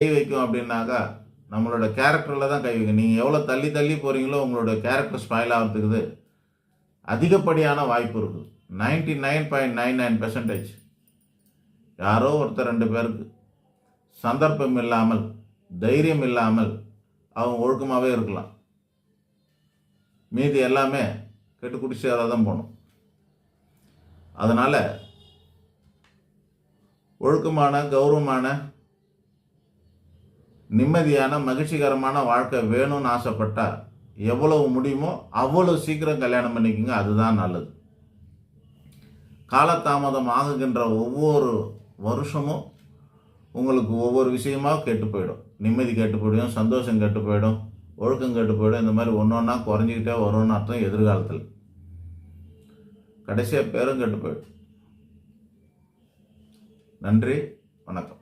கை வைக்கும் அப்படின்னாக்கா நம்மளோட கேரக்டரில் தான் கை வைக்கும். நீங்கள் எவ்வளோ தள்ளி தள்ளி போகிறீங்களோ உங்களோட கேரக்டர் ஸ்பாயில் ஆகிறதுக்கு அதிகப்படியான வாய்ப்பு இருக்குது. 99.99% யாரோ ஒருத்தர் 2 பேருக்கு சந்தர்ப்பம் இல்லாமல், தைரியம் இல்லாமல் அவங்க ஒழுக்கமாகவே இருக்கலாம். மீதி எல்லாமே கெட்டு குடிச்சதாக தான் போகணும். அதனால் ஒழுக்கமான, கௌரவமான, நிம்மதியான, மகிழ்ச்சிகரமான வாழ்க்கை வேணும்னு ஆசைப்பட்டால் எவ்வளவு முடியுமோ அவ்வளவு சீக்கிரம் கல்யாணம் பண்ணிக்கோங்க. அதுதான் நல்லது. காலதாமதம் ஆகுகின்ற ஒவ்வொரு வருஷமும் உங்களுக்கு ஒவ்வொரு விஷயமாக கெட்டு போயிடும். நிம்மதி கெட்டு போயிடும், சந்தோஷம் கெட்டு போயிடும், ஒழுக்கம் கெட்டு போயிடும். இந்த மாதிரி ஒன்று ஒன்றா குறைஞ்சிக்கிட்டே வரும்னு அர்த்தம். எதிர்காலத்தில் கடைசியாக பேரும் கெட்டு போயிடும். நன்றி, வணக்கம்.